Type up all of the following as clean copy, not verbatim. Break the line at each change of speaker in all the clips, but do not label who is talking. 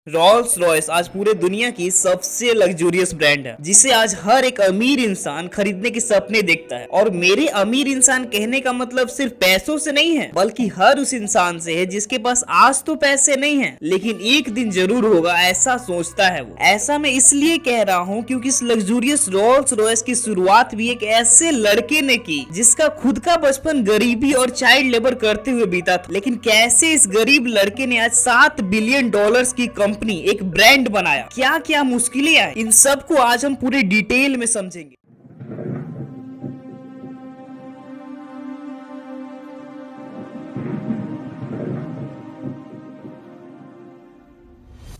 Rolls Royce आज पूरे दुनिया की सबसे लग्जूरियस ब्रांड है, जिसे आज हर एक अमीर इंसान खरीदने के सपने देखता है। और मेरे अमीर इंसान कहने का मतलब सिर्फ पैसों से नहीं है, बल्कि हर उस इंसान से है जिसके पास आज तो पैसे नहीं है, लेकिन एक दिन जरूर होगा, ऐसा सोचता है वो। ऐसा मैं इसलिए कह रहा हूँ क्योंकि इस लग्जूरियस रॉल्स रॉयस की शुरुआत भी एक ऐसे लड़के ने की जिसका खुद का बचपन गरीबी और चाइल्ड लेबर करते हुए बीता था। लेकिन कैसे इस गरीब लड़के ने आज $7 बिलियन की कंपनी, एक ब्रांड बनाया, क्या क्या मुश्किलें आई, इन सब को आज हम पूरे डिटेल में समझेंगे।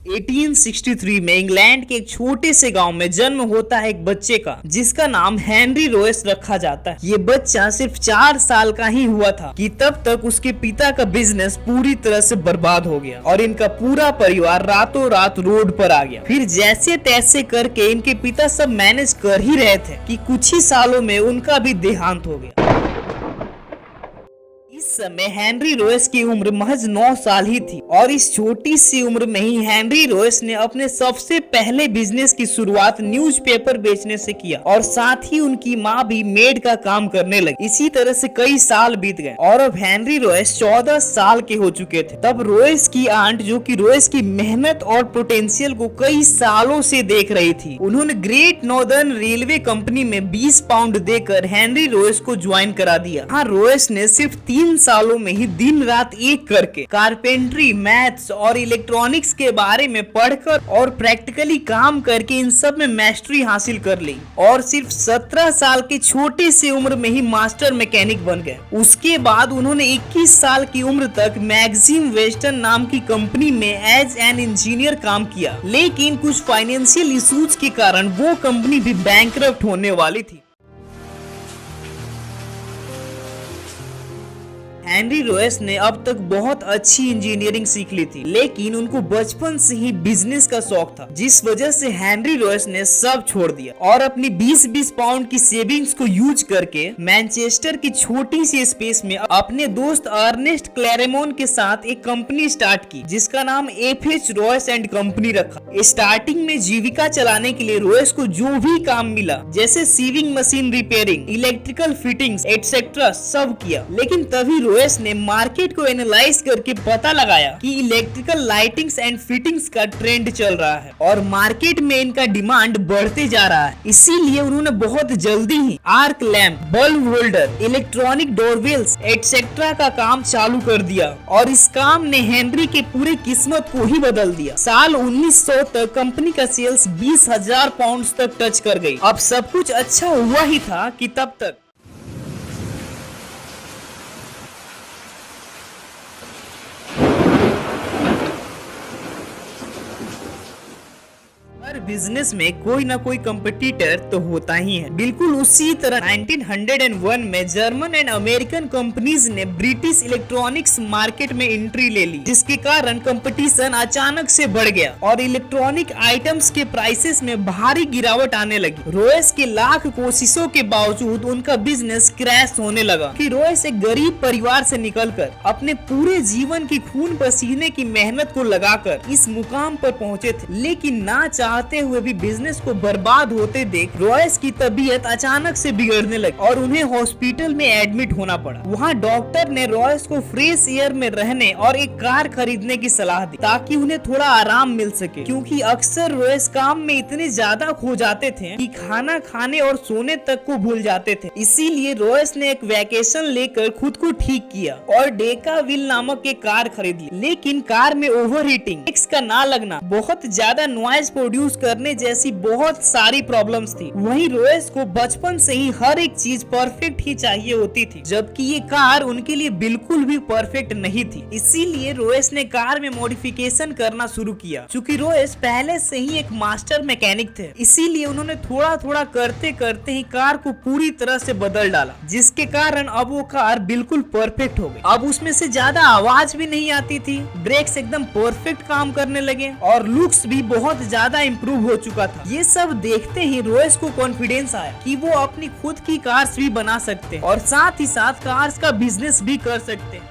1863 में इंग्लैंड के एक छोटे से गांव में जन्म होता है एक बच्चे का, जिसका नाम हेनरी रॉयस रखा जाता है। ये बच्चा सिर्फ 4 साल का ही हुआ था कि तब तक उसके पिता का बिजनेस पूरी तरह से बर्बाद हो गया और इनका पूरा परिवार रातों रात रोड पर आ गया। फिर जैसे तैसे करके इनके पिता सब मैनेज कर ही रहे थे कि कुछ ही सालों में उनका भी देहांत हो गया। इस समय हेनरी रॉयस की उम्र महज 9 साल ही थी और इस छोटी सी उम्र में ही हेनरी रॉयस ने अपने सबसे पहले बिजनेस की शुरुआत न्यूज़पेपर बेचने से किया और साथ ही उनकी माँ भी मेड का काम करने लगी। इसी तरह से कई साल बीत गए और अब हेनरी रॉयस 14 साल के हो चुके थे। तब रॉयस की आंट, जो कि रॉयस की मेहनत और पोटेंशियल को कई सालों से देख रही थी, उन्होंने ग्रेट नॉर्दर्न रेलवे कंपनी में 20 पाउंड देकर हेनरी रॉयस को ज्वाइन करा दिया। हाँ, रॉयस ने सिर्फ 3 सालों में ही दिन रात एक करके कारपेंट्री, मैथ्स और इलेक्ट्रॉनिक्स के बारे में पढ़कर और प्रैक्टिकली काम करके इन सब में मास्टरी हासिल कर ली और सिर्फ 17 साल की छोटी सी उम्र में ही मास्टर मैकेनिक बन गए। उसके बाद उन्होंने 21 साल की उम्र तक मैगजीन वेस्टर्न नाम की कंपनी में एज एन इंजीनियर काम किया, लेकिन कुछ फाइनेंशियल इश्यूज के कारण वो कंपनी भी बैंकरप्ट होने वाली थी। हेनरी रॉयस ने अब तक बहुत अच्छी इंजीनियरिंग सीख ली थी, लेकिन उनको बचपन से ही बिजनेस का शौक था, जिस वजह से हेनरी रॉयस ने सब छोड़ दिया और अपनी 20-20 पाउंड की सेविंग्स को यूज करके मैनचेस्टर की छोटी सी स्पेस में अपने दोस्त अर्नेस्ट क्लैरेमोन के साथ एक कंपनी स्टार्ट की, जिसका नाम FH रॉयस एंड कंपनी रखा। स्टार्टिंग में जीविका चलाने के लिए रॉयस को जो भी काम मिला, जैसे sewing machine repairing, electrical fittings etcetera, सब किया। लेकिन तभी रॉयस ने मार्केट को एनालाइज करके पता लगाया कि इलेक्ट्रिकल लाइटिंग्स एंड फिटिंग्स का ट्रेंड चल रहा है और मार्केट में इनका डिमांड बढ़ते जा रहा है। इसीलिए उन्होंने बहुत जल्दी ही arc lamp, bulb holder, electronic doorbells etcetera का काम चालू कर दिया और इस काम ने हेनरी के पूरे किस्मत को ही बदल दिया। साल 1900 तक कंपनी का सेल्स 20,000 पाउंड तक टच कर गई। अब सब कुछ अच्छा हुआ ही था कि तब तक हर बिजनेस में कोई ना कोई कंपटीटर तो होता ही है। बिल्कुल उसी तरह 1901 में जर्मन एंड अमेरिकन कंपनीज ने ब्रिटिश इलेक्ट्रॉनिक्स मार्केट में एंट्री ले ली, जिसके कारण कंपटीशन अचानक से बढ़ गया और इलेक्ट्रॉनिक आइटम्स के प्राइसेस में भारी गिरावट आने लगी। रॉयस के लाख कोशिशों के बावजूद उनका बिजनेस क्रैश होने लगा कि रॉयस एक गरीब परिवार से निकलकर अपने पूरे जीवन की खून पसीने की मेहनत को लगाकर इस मुकाम पर पहुंचे थे, लेकिन ना चाहते हुए भी बिजनेस को बर्बाद होते देख रॉयस की तबीयत अचानक से बिगड़ने लगी और उन्हें हॉस्पिटल में एडमिट होना पड़ा। वहाँ डॉक्टर ने रॉयस को फ्रेश एयर में रहने और एक कार खरीदने की सलाह दी ताकि उन्हें थोड़ा आराम मिल सके, क्योंकि अक्सर रॉयस काम में इतने ज्यादा खो जाते थे कि खाना खाने और सोने तक को भूल जाते थे। इसीलिए रॉयस ने एक वैकेशन लेकर खुद को ठीक किया और डेका व्हील नामक एक कार खरीद ली। लेकिन कार में ओवरहीटिंग, टैक्स का ना लगना, बहुत ज्यादा नॉइज प्रोड्यूस करने जैसी बहुत सारी प्रॉब्लम्स थी। वहीं रॉयस को बचपन से ही हर एक चीज परफेक्ट ही चाहिए होती थी, जबकि ये कार उनके लिए बिल्कुल भी परफेक्ट नहीं थी। इसीलिए रॉयस ने कार में मॉडिफिकेशन करना शुरू किया। चूंकि रॉयस पहले से ही एक मास्टर मैकेनिक थे, इसीलिए उन्होंने थोड़ा थोड़ा करते करते ही कार को पूरी तरह से बदल डाला, जिसके कारण अब वो कार बिल्कुल परफेक्ट हो गई। अब उसमें से ज्यादा आवाज भी नहीं आती थी, ब्रेक्स एकदम परफेक्ट काम करने लगे और लुक्स भी बहुत ज्यादा इम्प्रूव हो चुका था। ये सब देखते ही रॉयस को कॉन्फिडेंस आया कि वो अपनी खुद की कार्स भी बना सकते हैं और साथ ही साथ कार्स का बिजनेस भी कर सकते हैं।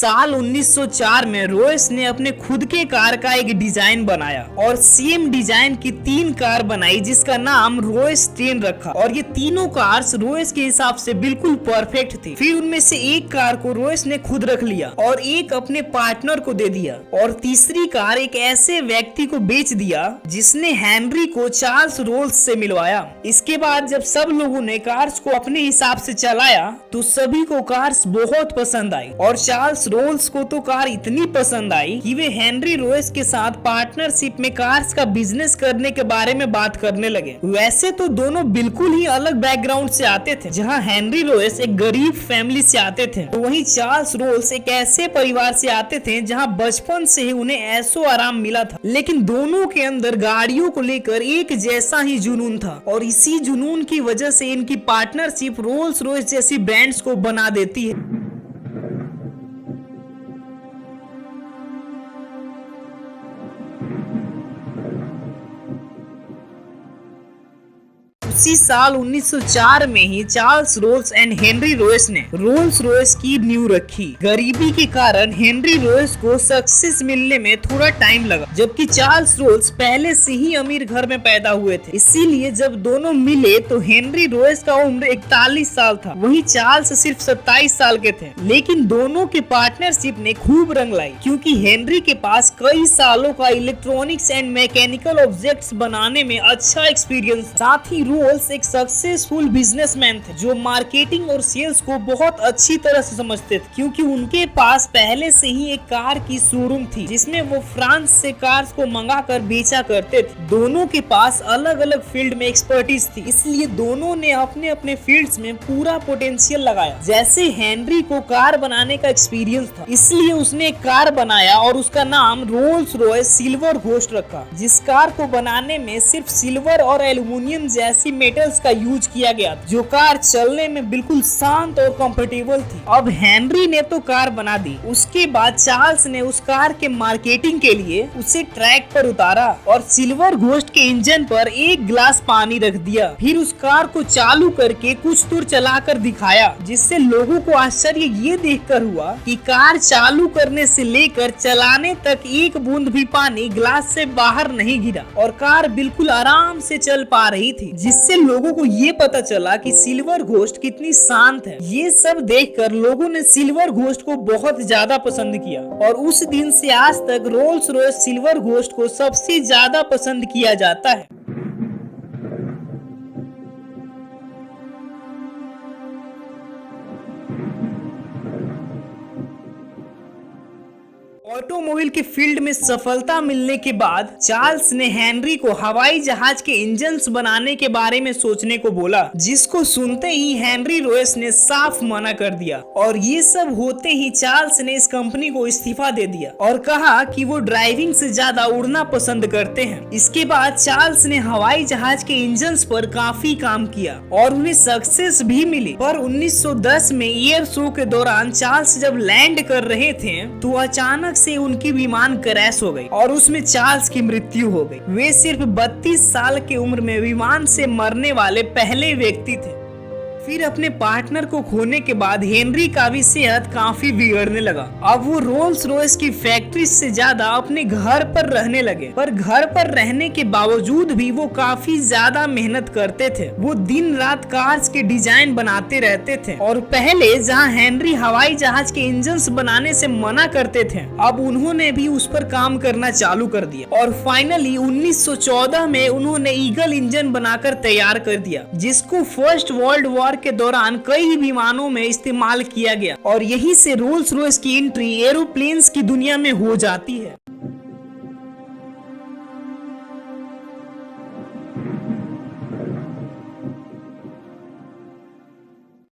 साल 1904 में रोयस ने अपने खुद के कार का एक डिजाइन बनाया और सेम डिजाइन की 3 कार बनाई जिसका नाम रोयस 10 रखा और ये तीनों कार्स रोयस के हिसाब से बिल्कुल परफेक्ट थी। फिर उनमें से एक कार को रोयस ने खुद रख लिया और एक अपने पार्टनर को दे दिया और तीसरी कार एक ऐसे व्यक्ति को बेच दिया जिसने हेनरी को चार्ल्स रोल्स से मिलवाया। इसके बाद जब सब लोगों ने कार्स को अपने हिसाब से चलाया तो सभी को कार्स बहुत पसंद आई और चार्ल्स रोल्स को तो कार इतनी पसंद आई कि वे हेनरी रोयस के साथ पार्टनरशिप में कार्स का बिजनेस करने के बारे में बात करने लगे। वैसे तो दोनों बिल्कुल ही अलग बैकग्राउंड से आते थे। जहां हेनरी रोयस एक गरीब फैमिली से आते थे तो वहीं चार्ल्स रोल्स एक ऐसे परिवार से आते थे जहां बचपन से ही उन्हें ऐसो आराम मिला था। लेकिन दोनों के अंदर गाड़ियों को लेकर एक जैसा ही जुनून था और इसी जुनून की वजह से इनकी पार्टनरशिप रोल्स रॉयस जैसी ब्रांड्स को बना देती है। उसी साल 1904 में ही Charles Rolls and Henry Royce ने रोल्स रॉयस की नींव रखी। गरीबी के कारण हेनरी रोयस को सक्सेस मिलने में थोड़ा टाइम लगा, जबकि चार्ल्स रोल्स पहले से ही अमीर घर में पैदा हुए थे। इसीलिए जब दोनों मिले तो हेनरी रोयस का उम्र 41 साल था, वहीं चार्ल्स सिर्फ 27 साल के थे। लेकिन दोनों के पार्टनरशिप ने खूब रंग लाई क्योंकि हेनरी के पास कई सालों का इलेक्ट्रॉनिक्स एंड मैकेनिकल ऑब्जेक्ट्स बनाने में अच्छा एक्सपीरियंस, साथ ही रोल्स एक सक्सेसफुल बिजनेसमैन थे जो मार्केटिंग और सेल्स को बहुत अच्छी तरह से समझते थे क्योंकि उनके पास पहले से ही एक कार की शोरूम थी जिसमें वो फ्रांस से कार्स को मंगाकर बेचा करते थे। दोनों के पास अलग अलग फील्ड में एक्सपर्टीज थी, इसलिए दोनों ने अपने अपने फील्ड्स में पूरा पोटेंशियल लगाया। जैसे हेनरी को कार बनाने का एक्सपीरियंस था इसलिए उसने एक कार बनाया और उसका नाम रोल्स रॉयस सिल्वर घोस्ट रखा, जिस कार को बनाने में सिर्फ सिल्वर और एल्यूमिनियम जैसी मेटल्स का यूज किया गया जो कार चलने में बिल्कुल शांत और कंफर्टेबल थी। अब हेनरी ने तो कार बना दी, उसके बाद चार्ल्स ने उस कार के मार्केटिंग के लिए उसे ट्रैक पर उतारा और सिल्वर घोस्ट के इंजन पर एक गिलास पानी रख दिया। फिर उस कार को चालू करके कुछ दूर चलाकर दिखाया जिससे लोगों को आश्चर्य ये देखकर हुआ कि कार चालू करने से लेकर चलाने तक एक बूंद भी पानी गिलास से बाहर नहीं गिरा और कार बिल्कुल आराम से चल पा रही थी, जिससे लोगों को ये पता चला कि सिल्वर घोस्ट कितनी शांत है। ये सब देखकर लोगों ने सिल्वर घोस्ट को बहुत ज्यादा पसंद किया और उस दिन से आज तक रोल्स रॉयस सिल्वर घोस्ट को सबसे ज्यादा पसंद किया जाता है। ऑटोमोबाइल के फील्ड में सफलता मिलने के बाद चार्ल्स ने हेनरी को हवाई जहाज के इंजन्स बनाने के बारे में सोचने को बोला, जिसको सुनते ही हेनरी रोयस ने साफ मना कर दिया और ये सब होते ही चार्ल्स ने इस कंपनी को इस्तीफा दे दिया और कहा कि वो ड्राइविंग से ज्यादा उड़ना पसंद करते हैं। इसके बाद चार्ल्स ने हवाई जहाज के इंजन्स पर काफी काम किया और उन्हें सक्सेस भी मिली। पर 1910 में एयर शो के दौरान चार्ल्स जब लैंड कर रहे थे तो अचानक से उनकी विमान क्रैश हो गई और उसमें चार्ल्स की मृत्यु हो गई। वे सिर्फ 32 साल की उम्र में विमान से मरने वाले पहले व्यक्ति थे। फिर अपने पार्टनर को खोने के बाद हेनरी का भी सेहत काफी बिगड़ने लगा। अब वो रोल्स रॉयस की फैक्ट्री से ज्यादा अपने घर पर रहने लगे, पर घर पर रहने के बावजूद भी वो काफी ज्यादा मेहनत करते थे। वो दिन रात कार्स के डिजाइन बनाते रहते थे और पहले जहां हेनरी हवाई जहाज के इंजन्स बनाने से मना करते थे, अब उन्होंने भी उस पर काम करना चालू कर दिया और फाइनली 1914 में उन्होंने ईगल इंजन बनाकर तैयार कर दिया, जिसको फर्स्ट वर्ल्ड वॉर के दौरान कई विमानों में इस्तेमाल किया गया और यहीं से रोल्स रॉयस की एंट्री एरोप्लेन्स की दुनिया में हो जाती है।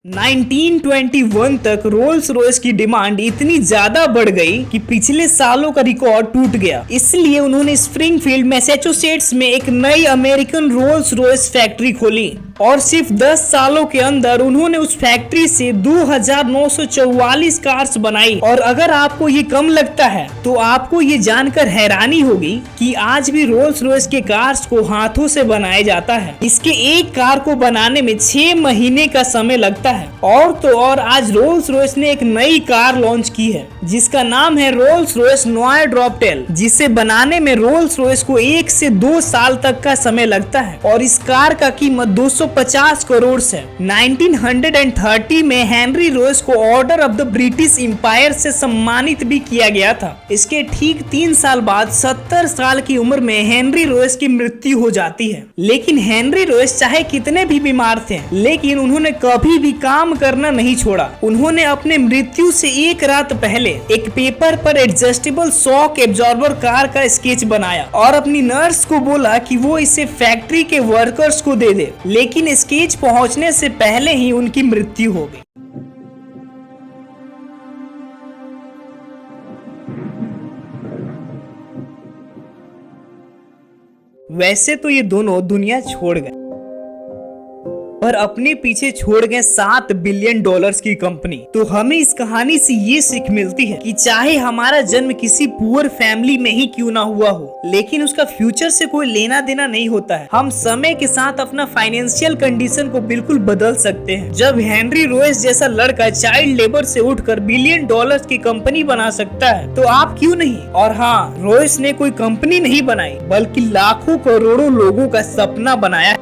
1921 तक रोल्स रॉयस की डिमांड इतनी ज्यादा बढ़ गई कि पिछले सालों का रिकॉर्ड टूट गया। इसलिए उन्होंने स्प्रिंगफील्ड मैसाचुसेट्स में एक नई अमेरिकन रोल्स रॉयस फैक्ट्री खोली। और सिर्फ 10 सालों के अंदर उन्होंने उस फैक्ट्री से 2944 कार्स बनाई। और अगर आपको ये कम लगता है तो आपको ये जानकर हैरानी होगी कि आज भी रोल्स रॉयस के कार्स को हाथों से बनाया जाता है। इसके एक कार को बनाने में 6 महीने का समय लगता है। और तो और आज रोल्स रॉयस ने एक नई कार लॉन्च की है जिसका नाम है रोल्स रॉयस नॉय ड्रॉपटेल, जिसे बनाने में रोल्स रॉयस को 1 से 2 साल तक का समय लगता है और इस कार का कीमत 250 करोड़ है। 1930 में हेनरी रॉयस को order of the British Empire से सम्मानित भी किया गया था। इसके ठीक 3 साल बाद 70 साल की उम्र में हेनरी रॉयस की मृत्यु हो जाती है। लेकिन हेनरी रॉयस चाहे कितने भी बीमार थे, लेकिन उन्होंने कभी भी काम करना नहीं छोड़ा। उन्होंने अपने मृत्यु से एक रात पहले एक पेपर पर एडजस्टेबल शॉक एब्जॉर्बर कार का स्केच बनाया और अपनी नर्स को बोला कि वो इसे फैक्ट्री के वर्कर्स को दे दे। लेकिन स्केच पहुंचने से पहले ही उनकी मृत्यु हो गई। वैसे तो ये दोनों दुनिया छोड़ गए पर अपने पीछे छोड़ गए $7 बिलियन की कंपनी। तो हमें इस कहानी से ये सीख मिलती है कि चाहे हमारा जन्म किसी पुअर फैमिली में ही क्यों ना हुआ हो, लेकिन उसका फ्यूचर से कोई लेना देना नहीं होता है। हम समय के साथ अपना फाइनेंशियल कंडीशन को बिल्कुल बदल सकते हैं। जब हेनरी रॉयस जैसा लड़का चाइल्ड लेबर से उठकर $1 बिलियन की कंपनी बना सकता है तो आप क्यों नहीं। और हाँ, रॉयस ने कोई कंपनी नहीं बनाई बल्कि लाखों करोड़ों लोगों का सपना बनाया है।